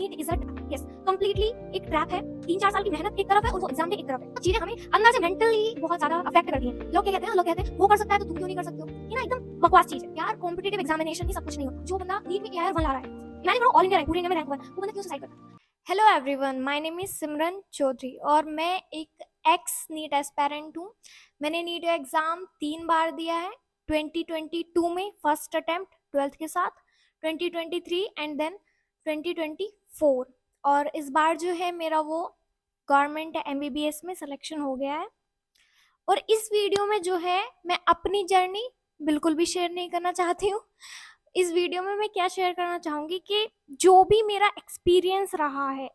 NEET is a yes completely एक trap है। 3-4 साल की मेहनत एक तरफ है और वो एग्जाम भी एक तरफ है। तो चीजें हमें अंदर से मेंटली बहुत ज्यादा अफेक्ट करती हैं। लोग क्या कहते हैं वो कर सकता है तो तुम क्यों नहीं कर सकते हो। ये ना एकदम बकवास चीज है यार। कॉम्पिटिटिव एग्जामिनेशन ही सब कुछ नहीं होता। जो बंदा नीट में AIR 1 ला रहा है, इमेजिन करो ऑल इंडिया रैंक, पूरे इंडिया में रैंक 1, वो बंदा क्यों सुसाइड करता है। Hello everyone, my name is Simran Chaudhary और मैं एक एक्स नीट एस्पेरेंट हूँ। मैंने नीट एग्ज़ाम 3 बार दिया है। 2022 में फर्स्ट अटेम्प्ट 12th के साथ, 2023 एंड देन 2024, और इस बार जो है मेरा वो गवर्नमेंट MBBS में सिलेक्शन हो गया है। और इस वीडियो में जो है मैं अपनी जर्नी बिल्कुल भी शेयर नहीं करना चाहती हूँ। इस वीडियो में मैं क्या शेयर करना चाहूँगी कि जो भी मेरा एक्सपीरियंस रहा है,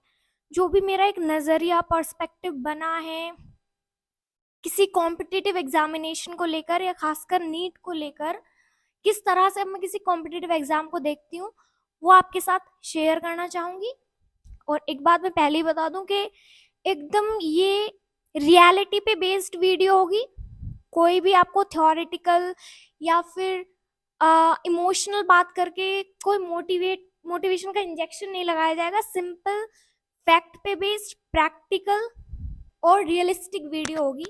जो भी मेरा एक नज़रिया पर्सपेक्टिव बना है किसी कॉम्पिटिटिव एग्जामिनेशन को लेकर या खासकर नीट को लेकर, किस तरह से मैं किसी कॉम्पिटिटिव एग्जाम को देखती हूँ, वो आपके साथ शेयर करना चाहूँगी। और एक बात मैं पहले ही बता दूं कि एकदम ये रियलिटी पे बेस्ड वीडियो होगी। कोई भी आपको थ्योरेटिकल या फिर इमोशनल बात करके कोई मोटिवेशन का इंजेक्शन नहीं लगाया जाएगा। सिंपल फैक्ट पे बेस्ड प्रैक्टिकल और रियलिस्टिक वीडियो होगी।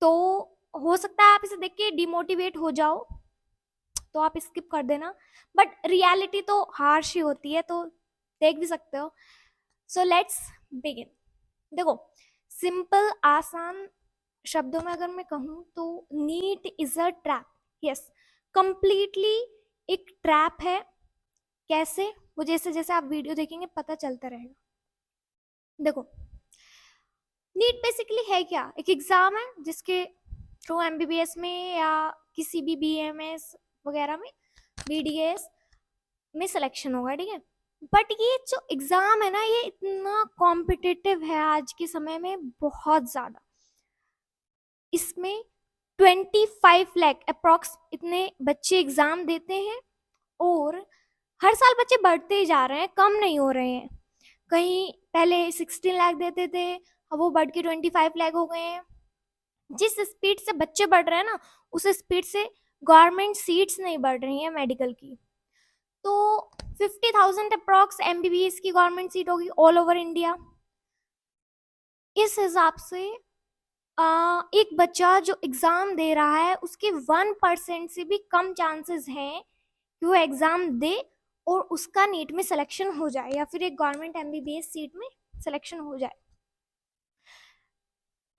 तो हो सकता है आप इसे देख के डिमोटिवेट हो जाओ, तो आप स्किप कर देना, बट रियलिटी तो हार्श ही होती है, तो देख भी सकते हो। So let's begin. देखो, सिंपल आसान शब्दों में अगर मैं कहूँ तो NEET is a trap. Yes, completely एक ट्रैप है। कैसे, वो जैसे जैसे आप वीडियो देखेंगे पता चलता रहेगा। देखो, नीट बेसिकली है क्या? एक एग्जाम है जिसके थ्रू MBBS में या किसी भी BMS वगैरह में, BDS में सिलेक्शन होगा, ठीक है। बट ये जो एग्जाम है ना, ये इतना कॉम्पिटिटिव है आज के समय में, बहुत ज्यादा। इसमें 25 लाख अप्रॉक्स इतने बच्चे एग्जाम देते हैं और हर साल बच्चे बढ़ते ही जा रहे हैं, कम नहीं हो रहे हैं। कहीं पहले 16 लाख देते थे, अब वो बढ़ के 25 लाख हो गए हैं। जिस स्पीड से बच्चे बढ़ रहे हैं ना, उस स्पीड से गवर्नमेंट सीट्स नहीं बढ़ रही हैं मेडिकल की। तो 50,000 अप्रॉक्स MBBS की गवर्नमेंट सीट होगी ऑल ओवर इंडिया। इस हिसाब से एक बच्चा जो एग्जाम दे रहा है उसके 1% से भी कम चांसेस हैं कि वो एग्जाम दे और उसका नीट में सिलेक्शन हो जाए या फिर एक गवर्नमेंट MBBS सीट में सिलेक्शन हो जाए।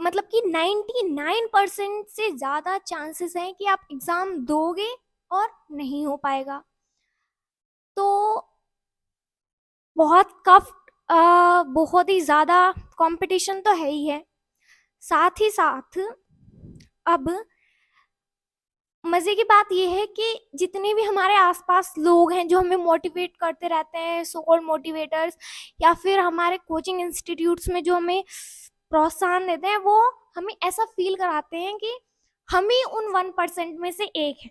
मतलब कि 99% से ज्यादा चांसेस हैं कि आप एग्जाम दोगे और नहीं हो पाएगा। तो बहुत ही ज्यादा कंपटीशन तो है ही है। साथ ही साथ अब मजे की बात यह है कि जितने भी हमारे आसपास लोग हैं जो हमें मोटिवेट करते रहते हैं, सो कॉल्ड मोटिवेटर्स, या फिर हमारे कोचिंग इंस्टीट्यूट्स में जो हमें प्रोत्साहन देते हैं, वो हमें ऐसा फील कराते हैं कि हम ही उन 1% में से एक है,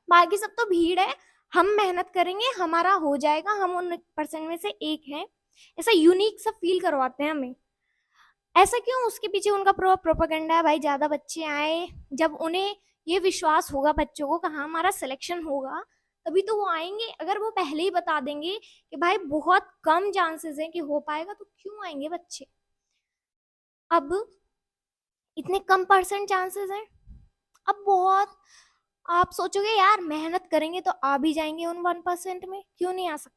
बाकी सब तो भीड़ है, हम मेहनत करेंगे हमारा हो जाएगा, हम उन % में से एक हैं। ऐसा यूनिक सा फील करवाते हैं हमें। ऐसा क्यों? उसके पीछे उनका प्रोपेगेंडा है भाई। ज्यादा बच्चे आए, जब उन्हें ये विश्वास होगा बच्चों को कि हाँ हमारा सिलेक्शन होगा, तभी तो वो आएंगे। अगर वो पहले ही बता देंगे कि भाई बहुत कम चांसेस हैं कि हो पाएगा, तो क्यों आएंगे बच्चे? अब इतने कम % चांसेस हैं। अब बहुत आप सोचोगे यार मेहनत करेंगे तो आ भी जाएंगे उन 1% में, क्यों नहीं आ सकते?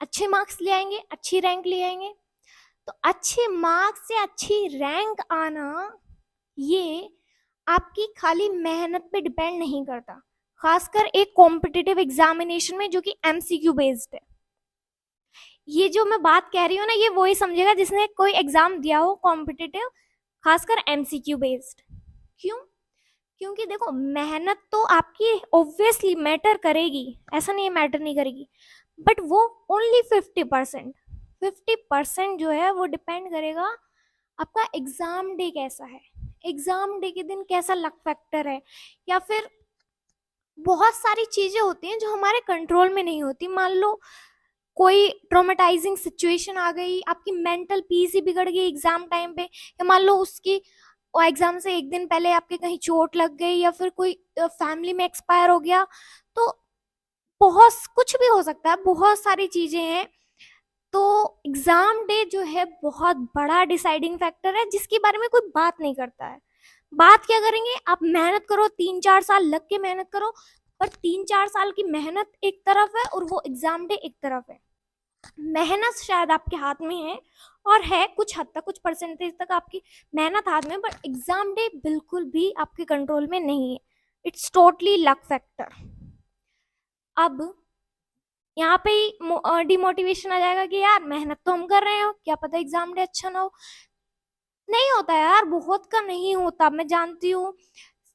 अच्छे मार्क्स ले आएंगे, अच्छी रैंक ले आएंगे। तो अच्छे मार्क्स से अच्छी रैंक आना, ये आपकी खाली मेहनत पे डिपेंड नहीं करता, खासकर एक कॉम्पिटिटिव एग्जामिनेशन में जो कि MCQ बेस्ड है। ये जो मैं बात कह रही हूँ ना, ये वही समझेगा जिसने कोई एग्जाम दिया हो कॉम्पिटिटिव, खासकर MCQ बेस्ड। क्यों? क्योंकि देखो, मेहनत तो आपकी ऑब्वियसली मैटर करेगी, ऐसा नहीं है मैटर नहीं करेगी, बट वो ओनली 50%। 50% जो है वो डिपेंड करेगा आपका एग्जाम डे कैसा है, एग्जाम डे के दिन कैसा लक फैक्टर है, या फिर बहुत सारी चीजें होती हैं जो हमारे कंट्रोल में नहीं होती। मान लो कोई ट्रोमेटाइजिंग सिचुएशन आ गई, आपकी मेंटल पीस ही बिगड़ गई एग्जाम टाइम पे, या मान लो उसकी एग्जाम से एक दिन पहले आपके कहीं चोट लग गई, या फिर कोई फैमिली में एक्सपायर हो गया, तो बहुत कुछ भी हो सकता है, बहुत सारी चीजें हैं। तो एग्जाम डे जो है बहुत बड़ा डिसाइडिंग फैक्टर है जिसके बारे में कोई बात नहीं करता है। बात क्या करेंगे, आप मेहनत करो, 3-4 साल लग के मेहनत करो, पर 3-4 साल की मेहनत एक तरफ है और वो एग्जाम डे एक तरफ है। मेहनत शायद आपके हाथ में है, और है कुछ हद तक, कुछ परसेंटेज तक आपकी मेहनत हाथ में, बट एग्जाम डे बिल्कुल भी आपके कंट्रोल में नहीं है। It's totally luck factor. अब यहाँ पे ही डिमोटिवेशन आ जाएगा कि यार मेहनत तो हम कर रहे हो, क्या पता एग्जाम डे अच्छा ना हो। नहीं होता यार, बहुत का नहीं होता, मैं जानती हूँ।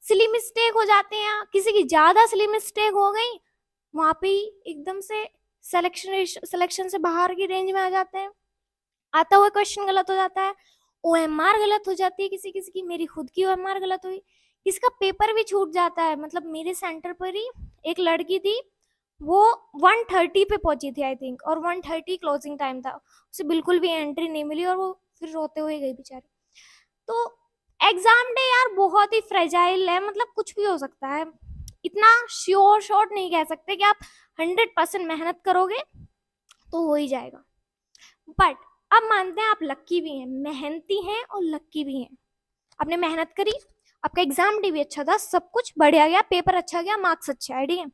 सिली मिस्टेक हो जाते हैं, किसी की ज्यादा सिली मिस्टेक हो गई, वहां पे ही एकदम से सिलेक्शन से बाहर की रेंज में आ जाते हैं। आता हुआ क्वेश्चन गलत हो जाता है, ओएमआर गलत हो जाती है, किसी किसी की, मेरी खुद की ओएमआर गलत हुई, किसी का पेपर भी छूट जाता है। मतलब मेरे सेंटर पर ही एक लड़की थी, वो 1:30 पे पहुंची थी आई थिंक, और 1:30 क्लोजिंग टाइम था, उसे बिल्कुल भी एंट्री नहीं मिली और वो फिर रोते हुए गई बेचारी। तो एग्जाम डे यार बहुत ही फ्रेजाइल है, मतलब कुछ भी हो सकता है। इतना श्योर शॉट नहीं कह सकते कि आप 100% मेहनत करोगे तो हो ही जाएगा। बट अब मानते हैं आप लक्की भी हैं, मेहनती हैं और लक्की भी हैं। आपने मेहनत करी, आपका एग्जाम डे भी अच्छा था, सब कुछ बढ़िया गया, पेपर अच्छा गया, मार्क्स अच्छे आए, ठीक है।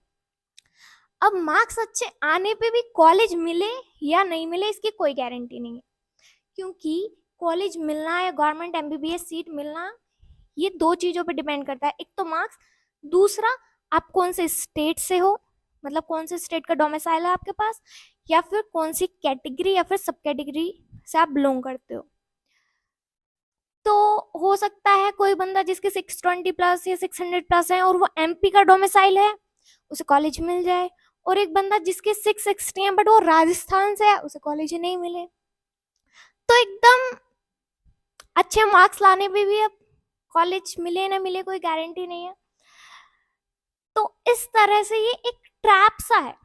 अब मार्क्स अच्छे आने पे भी कॉलेज मिले या नहीं मिले इसकी कोई गारंटी नहीं है, क्योंकि कॉलेज मिलना या गवर्नमेंट एमबीबीएस सीट मिलना ये दो चीजों पे डिपेंड करता है। एक तो मार्क्स, दूसरा आप कौन से स्टेट से हो, मतलब कौन से स्टेट का डोमिसाइल है आपके पास, या फिर कौन सी कैटेगरी या फिर सब कैटेगरी से आप बिलोंग करते हो। तो हो सकता है कोई बंदा जिसके 620 प्लस या 600 प्लस है और वो एमपी का डोमिसाइल है, उसे कॉलेज मिल जाए, और एक बंदा जिसके 660 है बट वो राजस्थान से है, उसे कॉलेज ही नहीं मिले। तो एकदम अच्छे मार्क्स लाने पे भी अब कॉलेज मिले ना मिले कोई गारंटी नहीं है। तो इस तरह से ये एक ट्रैप सा है।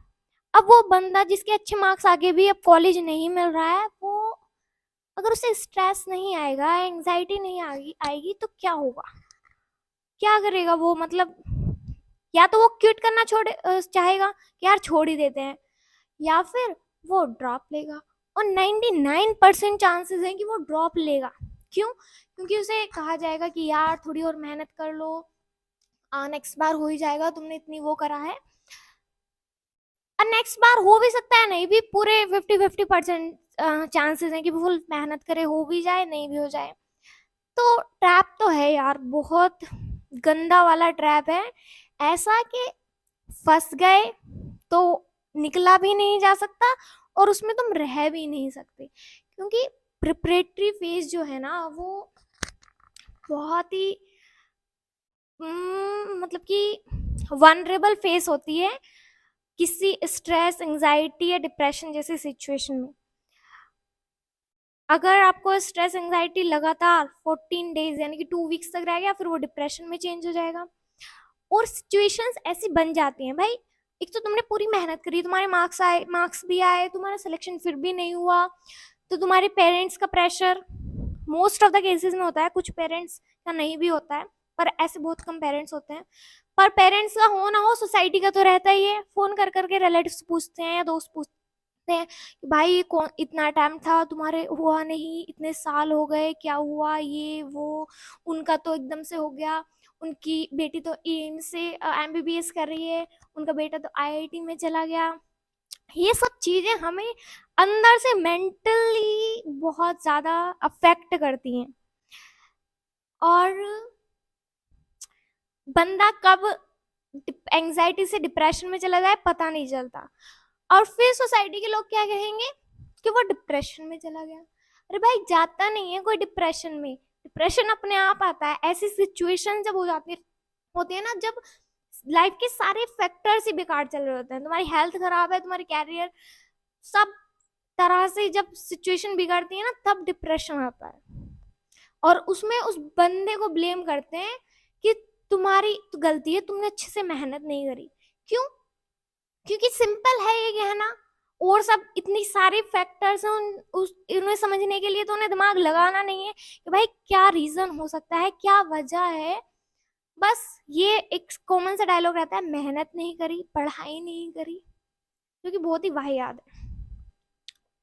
अब वो बंदा जिसके अच्छे मार्क्स आगे भी अब कॉलेज नहीं मिल रहा है, वो अगर उसे स्ट्रेस नहीं आएगा, एंजाइटी नहीं आएगी तो क्या होगा, क्या करेगा वो। मतलब या तो वो क्विट करना चाहेगा कि यार छोड़ ही देते हैं, या फिर वो ड्रॉप लेगा, और 99% चांसेस हैं कि वो ड्रॉप लेगा। क्यों? क्योंकि उसे कहा जाएगा कि यार थोड़ी और मेहनत कर लो, नेक्स्ट बार हो ही जाएगा, तुमने इतनी वो करा है। और नेक्स्ट बार हो भी सकता है, नहीं भी, पूरे 50-50% चांसेस हैं कि फुल मेहनत करे, हो भी जाए नहीं भी हो जाए। तो ट्रैप तो है यार, बहुत गंदा वाला ट्रैप है, ऐसा कि फंस गए तो निकला भी नहीं जा सकता और उसमें तुम रह भी नहीं सकते, क्योंकि प्रिपरेटरी फेज जो है ना वो बहुत ही मतलब कि वनरेबल फेस होती है किसी स्ट्रेस, एंजाइटी या डिप्रेशन जैसी सिचुएशन में। अगर आपको स्ट्रेस एंजाइटी लगातार 14 डेज यानी कि 2 वीक्स तक रहेगा, फिर वो डिप्रेशन में चेंज हो जाएगा। और सिचुएशंस ऐसी बन जाती हैं भाई, एक तो तुमने पूरी मेहनत करी, तुम्हारे मार्क्स भी आए, तुम्हारा सिलेक्शन फिर भी नहीं हुआ, तो तुम्हारे पेरेंट्स का pressure, most of the cases में होता है, कुछ पेरेंट्स का नहीं भी होता है, पर ऐसे बहुत कम पेरेंट्स होते हैं। पर पेरेंट्स का हो ना हो, सोसाइटी का तो रहता ही है, फोन कर करके रिलेटिव्स पूछते हैं या दोस्त पूछते हैं कि भाई कौन, इतना टाइम था तुम्हारे, हुआ नहीं, इतने साल हो गए, क्या हुआ, ये वो। उनका तो एकदम से हो गया, उनकी बेटी तो एम्स से एमबीबीएस कर रही है, उनका बेटा तो आईआईटी में चला गया। ये सब चीजें हमें अंदर से मेंटली बहुत ज्यादा अफेक्ट करती हैं, और बंदा कब एंजाइटी से डिप्रेशन में चला जाए पता नहीं चलता। और फिर सोसाइटी के लोग क्या कहेंगे कि वो डिप्रेशन में चला गया। अरे भाई जाता नहीं है कोई डिप्रेशन में, डिप्रेशन अपने आप आता है। ऐसी सिचुएशन जब हो जाती होती है ना, जब लाइफ के सारे फैक्टर्स ही बेकार चल रहे होते हैं, तुम्हारी हेल्थ खराब है, तुम्हारी कैरियर, सब तरह से जब सिचुएशन बिगड़ती है ना, तब डिप्रेशन आता है। और उसमें उस बंदे को ब्लेम करते हैं कि तुम्हारी तो गलती है, तुमने अच्छे से मेहनत नहीं करी। क्यों? क्योंकि सिंपल है ये कहना, और सब इतनी सारी फैक्टर्स हैं उन्हें समझने के लिए, तो उन्हें दिमाग लगाना नहीं है कि भाई क्या रीजन हो सकता है, क्या वजह है। बस ये एक कॉमन सा डायलॉग रहता है, मेहनत नहीं करी, पढ़ाई नहीं करी, जो कि बहुत ही वाहियात है।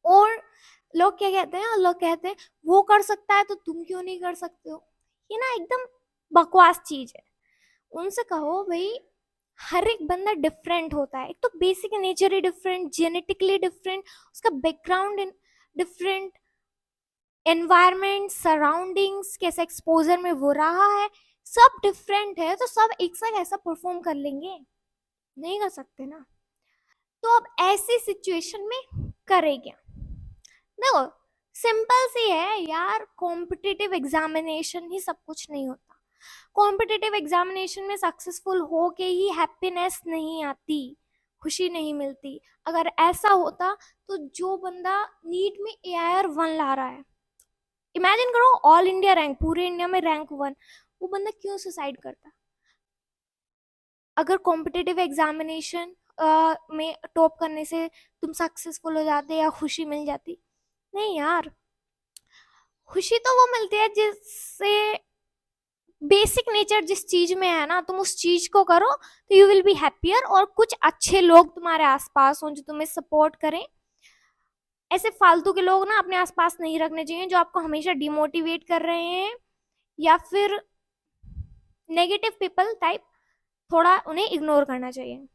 और लोग क्या कहते हैं, लोग कहते हैं वो कर सकता है तो तुम क्यों नहीं कर सकते हो। ये ना एकदम बकवास चीज है। उनसे कहो भाई, हर एक बंदा डिफरेंट होता है। एक तो बेसिक नेचर ही डिफरेंट, जेनेटिकली डिफरेंट, उसका बैकग्राउंड डिफरेंट, एनवायरनमेंट, सराउंडिंग्स, कैसे एक्सपोजर में वो रहा है, सब डिफरेंट है। तो सब एक साथ ऐसा परफॉर्म कर लेंगे? नहीं कर सकते ना। तो अब ऐसी सिचुएशन में करे क्या? देखो, सिंपल सी है यार, कॉम्पिटिटिव एग्जामिनेशन ही सब कुछ नहीं होता। कॉम्पिटिटिव एग्जामिनेशन में सक्सेसफुल हो के ही हैप्पीनेस नहीं आती, खुशी नहीं मिलती। अगर ऐसा होता तो जो बंदा नीट में AIR 1 ला रहा है, इमेजिन करो, ऑल इंडिया रैंक, पूरे इंडिया में रैंक 1, वो बंदा क्यों सुसाइड करता? अगर कॉम्पिटिटिव एग्जामिनेशन में टॉप करने से तुम सक्सेसफुल हो जाते या खुशी मिल जाती? नहीं यार, खुशी तो वो मिलती है जिससे बेसिक नेचर जिस चीज में है ना, तुम उस चीज को करो तो यू विल बी हैप्पियर, और कुछ अच्छे लोग तुम्हारे आसपास हों जो तुम्हें सपोर्ट करें। ऐसे फालतू के लोग ना अपने आसपास नहीं रखने चाहिए जो आपको हमेशा डिमोटिवेट कर रहे हैं, या फिर नेगेटिव पीपल टाइप, थोड़ा उन्हें इग्नोर करना चाहिए।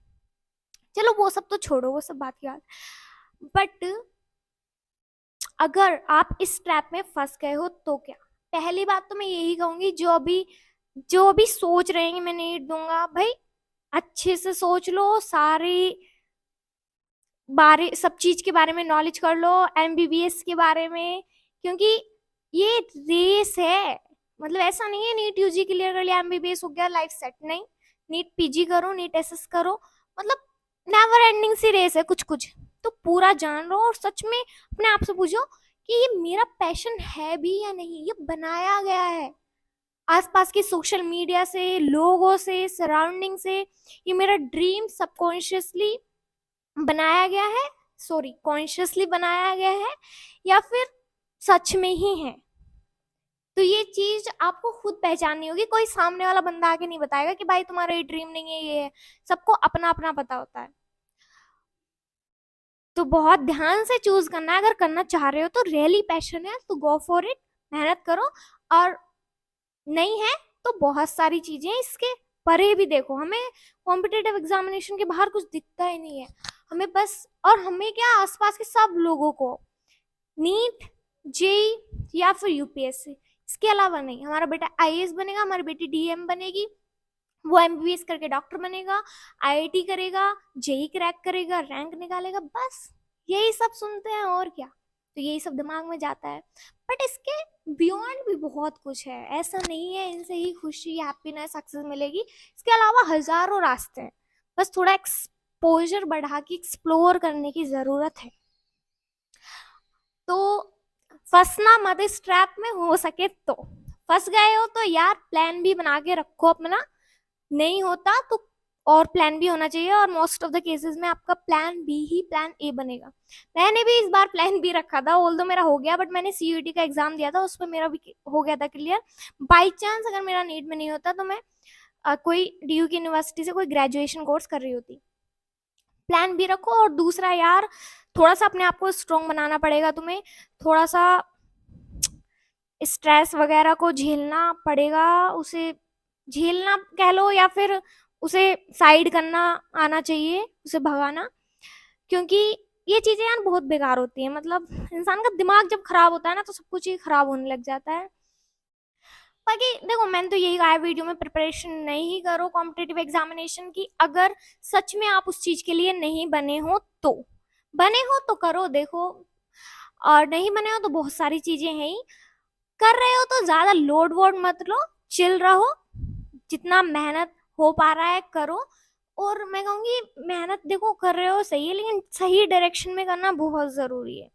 चलो वो सब तो छोड़ो, वो सब बात की बात। बट अगर आप इस ट्रैप में फंस गए हो तो क्या? पहली बात तो मैं यही कहूंगी, जो अभी सोच रहे हैं कि मैं नीट दूंगा, भाई अच्छे से सोच लो, सारी बारे सब चीज के बारे में नॉलेज कर लो, MBBS के बारे में, क्योंकि ये रेस है। मतलब ऐसा नहीं है नीट UG क्लियर कर लिया MBBS हो गया लाइफ सेट, नहीं। नीट PG करो, नीट SS करो, मतलब नेवर एंडिंग सी रेस है कुछ कुछ। तो पूरा जान लो और सच में अपने आप से पूछो कि ये मेरा पैशन है भी या नहीं। ये बनाया गया है आसपास की सोशल मीडिया से, लोगों से, सराउंडिंग से। ये मेरा ड्रीम सबकॉन्शियसली बनाया गया है, सॉरी कॉन्शियसली बनाया गया है, या फिर सच में ही है? तो ये चीज आपको खुद पहचाननी होगी। कोई सामने वाला बंदा आके नहीं बताएगा कि भाई तुम्हारा ये ड्रीम नहीं है, ये है। सबको अपना अपना पता होता है। तो बहुत ध्यान से चूज करना है। अगर करना चाह रहे हो तो रियली पैशन है तो गो फॉर इट, मेहनत करो। और नहीं है तो बहुत सारी चीजें इसके परे भी देखो। हमें कॉम्पिटेटिव एग्जामिनेशन के बाहर कुछ दिखता ही नहीं है। हमें बस, और हमें क्या, आसपास के सब लोगों को नीट, जेई या फिर UPSC, इसके अलावा नहीं। हमारा बेटा IAS बनेगा, हमारी बेटी DM बनेगी, वो MBBS करके डॉक्टर बनेगा, IIT करेगा, जेई क्रैक करेगा, रैंक निकालेगा, बस यही सब सुनते हैं और क्या। तो यही सब दिमाग में जाता है। बट इसके बियॉन्ड भी बहुत कुछ है। ऐसा नहीं है इनसे ही खुशी, हैप्पीनेस, सक्सेस मिलेगी। इसके अलावा हजारों रास्ते हैं। बस थोड़ा एक्सपोजर बढ़ा के एक्सप्लोर करने की जरूरत है। तो फंसना मत इस ट्रैप में, हो सके तो। फंस गए हो तो यार प्लान B बना के रखो अपना। नहीं होता तो और प्लान B होना चाहिए, और मोस्ट ऑफ द केसेस में आपका plan B he plan A बनेगा। मैंने भी इस बार प्लान B रखा था, ऑल्दो मेरा हो गया, बट मैंने CUET का एग्जाम दिया था, उसमें मेरा भी हो गया था क्लियर। बाई चांस अगर मेरा नीट में नहीं होता तो मैं कोई DU की यूनिवर्सिटी से कोई ग्रेजुएशन कोर्स कर रही होती। प्लान B रखो। और दूसरा यार, थोड़ा सा अपने आप को स्ट्रॉन्ग बनाना पड़ेगा तुम्हें। थोड़ा सा स्ट्रेस वगैरह को झेलना पड़ेगा, उसे झेलना कह लो, या फिर उसे साइड करना आना चाहिए, उसे भगाना। क्योंकि ये चीजें यार बहुत बेकार होती है। मतलब इंसान का दिमाग जब खराब होता है ना तो सब कुछ ही खराब होने लग जाता है। बाकी देखो, मैंने तो यही कहा है वीडियो में, प्रिपरेशन नहीं करो कॉम्पिटिटिव एग्जामिनेशन की। अगर सच में आप उस चीज के लिए नहीं बने हो तो, बने हो तो करो, देखो। और नहीं बने हो तो बहुत सारी चीजें हैं ही। कर रहे हो तो ज्यादा लोड वोड मत लो, चिल रहो, जितना मेहनत हो पा रहा है करो। और मैं कहूंगी मेहनत देखो कर रहे हो सही है, लेकिन सही डायरेक्शन में करना बहुत जरूरी है।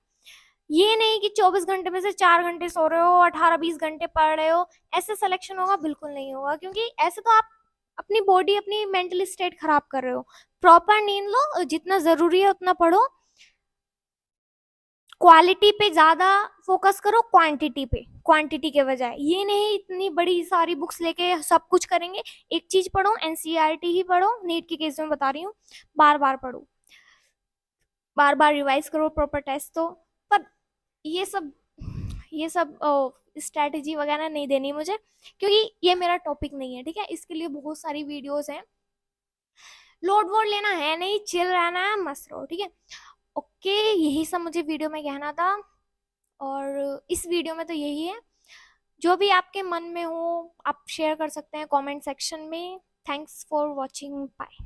ये नहीं कि 24 घंटे में से 4 घंटे सो रहे हो, 18-20 घंटे पढ़ रहे हो, ऐसे सिलेक्शन होगा? बिल्कुल नहीं होगा। क्योंकि ऐसे तो आप अपनी बॉडी, अपनी मेंटल स्टेट खराब कर रहे हो। प्रॉपर नींद लो, जितना जरूरी है उतना पढ़ो, क्वालिटी पे ज्यादा फोकस करो, क्वांटिटी के बजाय। ये नहीं इतनी बड़ी सारी बुक्स लेके सब कुछ करेंगे। एक चीज पढ़ो, NCERT ही पढ़ो, नीट के केस में बता रही हूँ, बार बार पढ़ो। बार बार रिवाइज करो प्रॉपर टेस्ट तो। पर ये सब स्ट्रैटेजी वगैरह नहीं देनी मुझे, क्योंकि ये मेरा टॉपिक नहीं है, ठीक है। इसके लिए बहुत सारी वीडियोस हैं। लोड वोड लेना है नहीं, चिल रहना है, मस्त रहो, ठीक है। ओके, यही सब मुझे वीडियो में कहना था, और इस वीडियो में तो यही है। जो भी आपके मन में हो आप शेयर कर सकते हैं कमेंट सेक्शन में। Thanks for watching, bye.